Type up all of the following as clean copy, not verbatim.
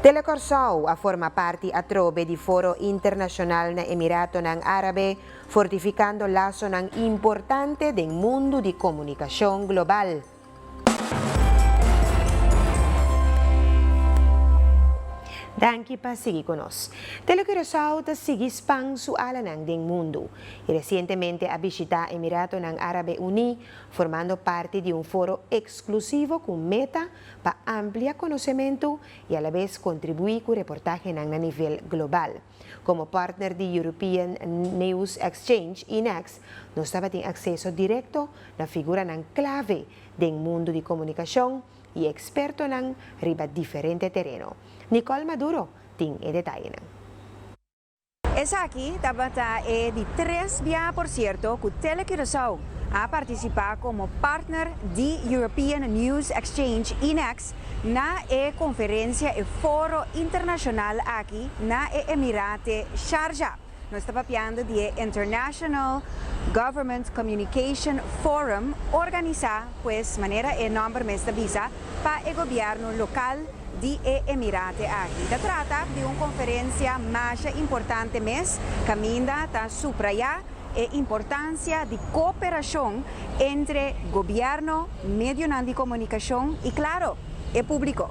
TeleCuraçao forma parte atrobe di Foro internashonal na Emiratonan Arabe, fortificando laso ng importante ding mundo di komunikasyon global. Danki pa sigi konos. TeleCuraçao ta sigis pang suala ng ding mundo. Y recientemente ha visita Emiratonan Arabe Uni, formando parte de un foro exclusivo con meta pa amplia conocimiento y a la vez contribuir con reportaje ng nivel global. Como partner de European News Exchange, INEX, nos estaba ting acceso directo na figura ng clave ding mundo di komunikasyon y experto ng riba diferente terreno. Nicole Maduro, ting e detalhe ng. Esa aqui, tabata de 3 via, por cierto, que TeleCuraçao a participar como partner de European News Exchange, INEX, na conferência e foro internacional aqui na Emirate Sharjah. Nós estamos falando de International Government Communication Forum, organizar, pues, maneira e nombre mesta visa para o governo local de Emirate aqui. Se trata de uma conferência mais importante mês, caminha a subrayar a importância de cooperação entre governo, meio de comunicação e, claro, o público.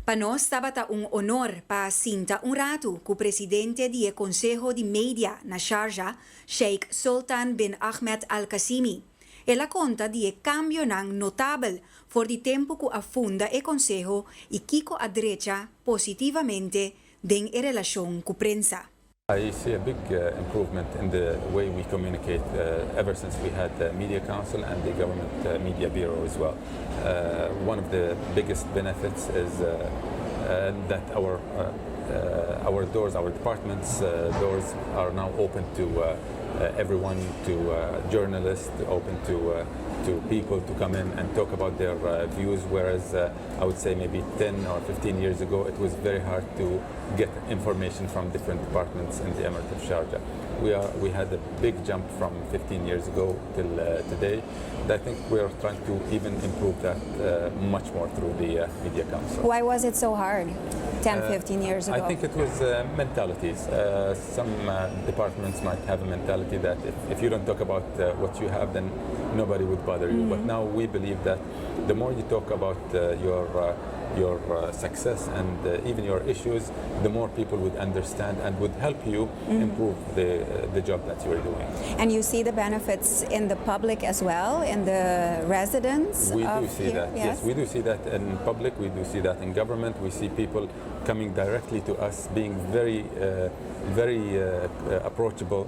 Para nós estava um honor para sinta rato com o presidente do Conselho de Mídia na Sharjah, Sheikh Sultan bin Ahmed Al-Qasimi. Ela conta de cambio notável por o tempo que afunda o Conselho e que adrecha positivamente em relação com a prensa. I see a big improvement in the way we communicate ever since we had the Media Council and the Government Media Bureau as well. One of the biggest benefits is that our doors, our departments' doors are now open to everyone, to journalists, open to people to come in and talk about their views, whereas I would say maybe 10 or 15 years ago it was very hard to get information from different departments in the Emirate of Sharjah. We had a big jump from 15 years ago till today. I think we're trying to even improve that much more through the Media Council. Why was it so hard 10, 15 years ago? I think it was mentalities. Some departments might have a mentality that if you don't talk about what you have, then nobody would bother you. But now we believe that the more you talk about your success and even your issues, the more people would understand and would help you improve the job that you are doing. And you see the benefits in the public as well, in the residents? We do see that, yes. We do see that in public, we do see that in government. We see people coming directly to us, being very approachable.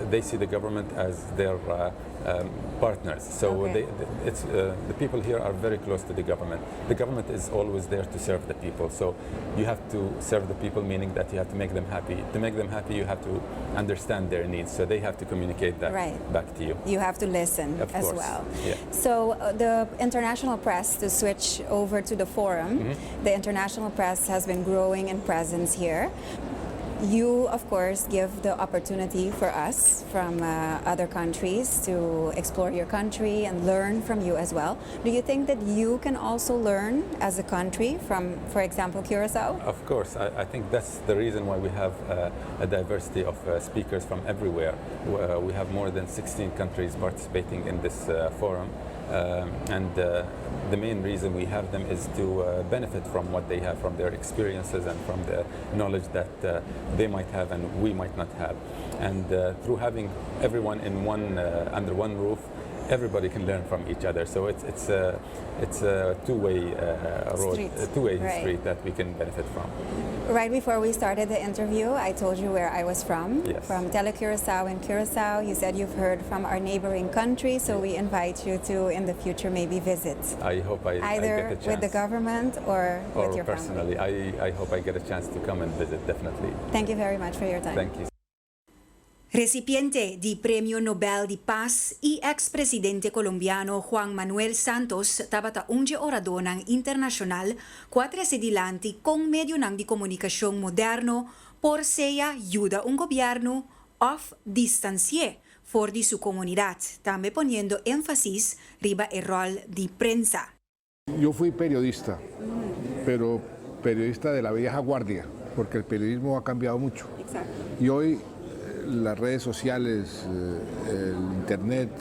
They see the government as their partners. So the people here are very close to the government. The government is always there to serve the people. So you have to serve the people, meaning that you have to make them happy. To make them happy, you have to understand their needs. So they have to communicate that back to you. You have to listen as well. Yeah. So the international press, to switch over to the forum, the international press has been growing in presence here. You, of course, give the opportunity for us from other countries to explore your country and learn from you as well. Do you think that you can also learn as a country from, for example, Curaçao? Of course. I think that's the reason why we have a diversity of speakers from everywhere. We have more than 16 countries participating in this forum. And the main reason we have them is to benefit from what they have, from their experiences and from the knowledge that they might have and we might not have. And through having everyone in under one roof, everybody can learn from each other. So it's a two-way road, a two-way street that we can benefit from. Right before we started the interview, I told you where I was from. Yes. From TeleCuraçao in Curaçao. You said you've heard from our neighboring country, so we invite you to, in the future, maybe visit. I hope I either get a chance. with the government or with your personally. family. I hope I get a chance to come and visit, definitely. Thank you very much for your time. Thank you. Recipiente di Premio Nobel di Paz y ex-presidente colombiano Juan Manuel Santos tabata unge oradonang international 4 sedilanti con medio nang di komunikasyon moderno por seya ayuda un gobierno of distancie for di su comunidad, también poniendo énfasis riba el rol de prensa. Yo fui periodista, pero periodista de la vieja guardia, porque el periodismo ha cambiado mucho. Exacto. Y hoy las redes sociales, el internet,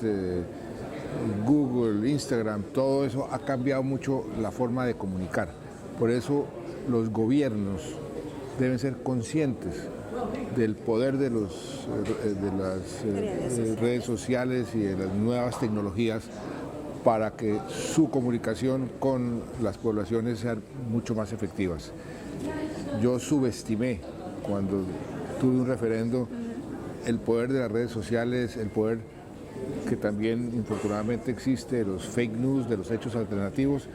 Google, Instagram, todo eso ha cambiado mucho la forma de comunicar. Por eso los gobiernos deben ser conscientes del poder de las redes sociales y de las nuevas tecnologías para que su comunicación con las poblaciones sean mucho más efectivas. Yo subestimé cuando tuve un referendo el poder de las redes sociales, el poder que también infortunadamente existe de los fake news, de los hechos alternativos.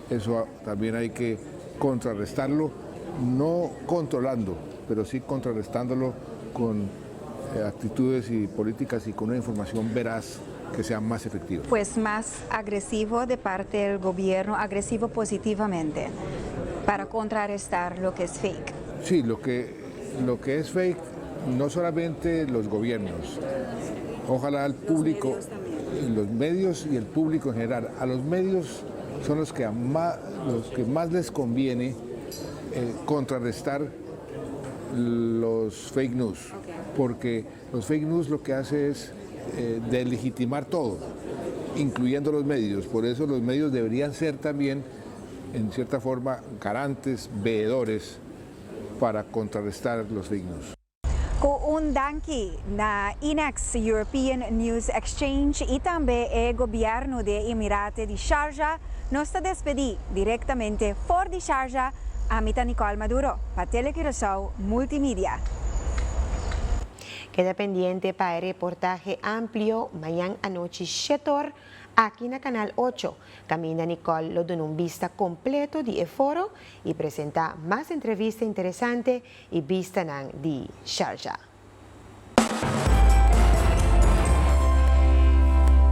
Eso también hay que contrarrestarlo, no controlando, pero sí contrarrestándolo con actitudes y políticas y con una información veraz que sea más efectiva. Pues más agresivo de parte del gobierno, agresivo positivamente, para contrarrestar lo que es fake. Sí, lo que es fake, no solamente los gobiernos, ojalá el público, los medios y el público en general. A los medios son los que más les conviene contrarrestar los fake news, porque los fake news lo que hace es delegitimar todo, incluyendo los medios. Por eso los medios deberían ser también, en cierta forma, garantes, veedores para contrarrestar los fake news. Un danki na INEX European News Exchange y también el gobierno de Emirate de Sharjah nos despedí directamente por de Sharjah a Nicole Maduro para TeleCuraçao Multimedia. Queda pendiente para el reportaje amplio mañana anoche 7 horas aquí en Canal 8. Camina Nicole lo da un vista completo de Foro y presenta más entrevistas interesantes y vista de Sharjah.